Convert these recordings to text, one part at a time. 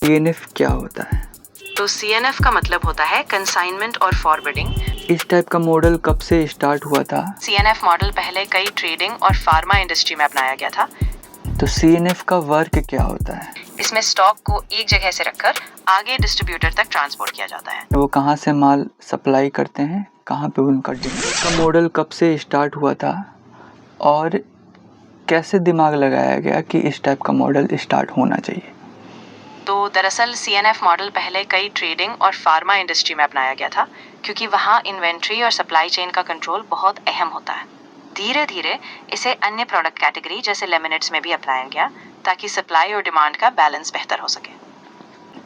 CNF क्या होता है? तो CNF का मतलब होता है कंसाइनमेंट और फॉरवर्डिंग। इस टाइप का मॉडल कब से स्टार्ट हुआ था? CNF मॉडल पहले कई ट्रेडिंग और फार्मा इंडस्ट्री में अपनाया गया था। तो CNF का वर्क क्या होता है? इसमें स्टॉक को एक जगह से रखकर आगे डिस्ट्रीब्यूटर तक ट्रांसपोर्ट किया जाता है। वो कहाँ से माल सप्लाई करते हैं, कहाँ पे उनका डिमांड का मॉडल कब से स्टार्ट हुआ था और कैसे दिमाग लगाया गया कि इस टाइप का मॉडल स्टार्ट होना चाहिए? तो दरअसल CNF मॉडल पहले कई ट्रेडिंग और फार्मा इंडस्ट्री में अपनाया गया था, क्योंकि वहाँ इन्वेंट्री और सप्लाई चेन का कंट्रोल बहुत अहम होता है। धीरे धीरे इसे अन्य प्रोडक्ट कैटेगरी जैसे लेमिनेट्स में भी अपनाया गया, ताकि सप्लाई और डिमांड का बैलेंस बेहतर हो सके।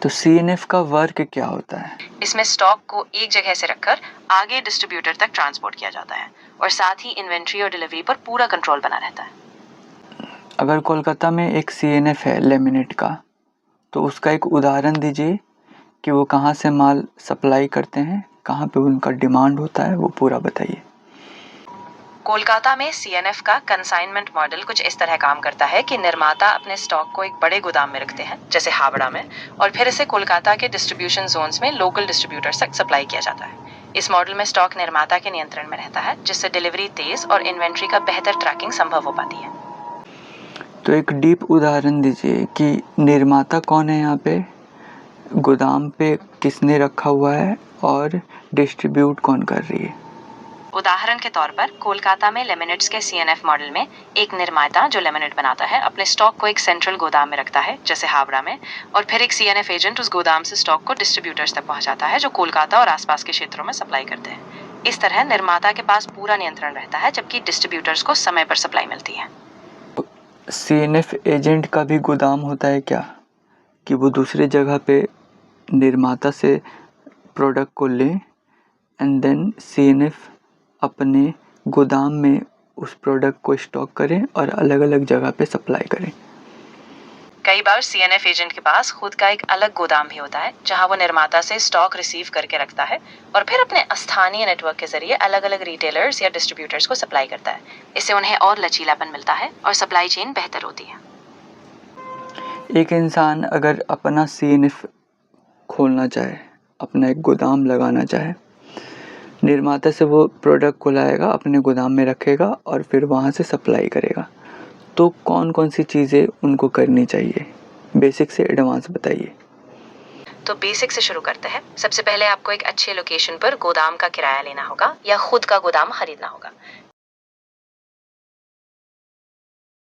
तो CNF का वर्क क्या होता है? इसमें स्टॉक को एक जगह से रखकर आगे डिस्ट्रीब्यूटर तक ट्रांसपोर्ट किया जाता है और साथ ही इन्वेंट्री और डिलीवरी पर पूरा कंट्रोल बना रहता है। अगर कोलकाता में एक CNF है लेमिनेट का, तो उसका एक उदाहरण दीजिए कि वो कहाँ से माल सप्लाई करते हैं, कहाँ पे उनका डिमांड होता है, वो पूरा बताइए। कोलकाता में CNF का कंसाइनमेंट मॉडल कुछ इस तरह काम करता है कि निर्माता अपने स्टॉक को एक बड़े गोदाम में रखते हैं, जैसे हावड़ा में, और फिर इसे कोलकाता के डिस्ट्रीब्यूशन जोन्स में लोकल डिस्ट्रीब्यूटर्स तक सप्लाई किया जाता है। इस मॉडल में स्टॉक निर्माता के नियंत्रण में रहता है, जिससे डिलीवरी तेज और इन्वेंट्री का बेहतर ट्रैकिंग संभव हो पाती है। तो एक डीप उदाहरण दीजिए कि निर्माता कौन है यहाँ पे, गोदाम पे किसने रखा हुआ है और डिस्ट्रीब्यूट कौन कर रही है। उदाहरण के तौर पर कोलकाता में लेमिनेट्स के CNF मॉडल में एक निर्माता जो लेमिनेट बनाता है अपने स्टॉक को एक सेंट्रल गोदाम में रखता है, जैसे हावड़ा में, और फिर एक CNF एजेंट उस गोदाम से स्टॉक को डिस्ट्रीब्यूटर्स तक पहुंचाता है, जो कोलकाता और आसपास के क्षेत्रों में सप्लाई करते हैं। इस तरह निर्माता के पास पूरा नियंत्रण रहता है, जबकि डिस्ट्रीब्यूटर्स को समय पर सप्लाई मिलती है। CNF एजेंट का भी गोदाम होता है क्या, कि वो दूसरे जगह पे निर्माता से प्रोडक्ट को लें एंड देन CNF अपने गोदाम में उस प्रोडक्ट को स्टॉक करें और अलग अलग जगह पे सप्लाई करें? कई बार CNF एजेंट के पास खुद का एक अलग गोदाम भी होता है, जहां वो निर्माता से स्टॉक रिसीव करके रखता है और फिर अपने स्थानीय नेटवर्क के जरिए अलग अलग रिटेलर्स या डिस्ट्रीब्यूटर्स को सप्लाई करता है। इससे उन्हें और लचीलापन मिलता है और सप्लाई चेन बेहतर होती है। एक इंसान अगर अपना CNF खोलना चाहे, अपना एक गोदाम लगाना चाहे, निर्माता से वो प्रोडक्ट को लाएगा, अपने गोदाम में रखेगा और फिर वहाँ से सप्लाई करेगा, तो कौन कौन सी चीज़ें उनको करनी चाहिए? बेसिक से एडवांस बताइए। तो बेसिक से शुरू करते हैं। सबसे पहले आपको एक अच्छे लोकेशन पर गोदाम का किराया लेना होगा या खुद का गोदाम खरीदना होगा।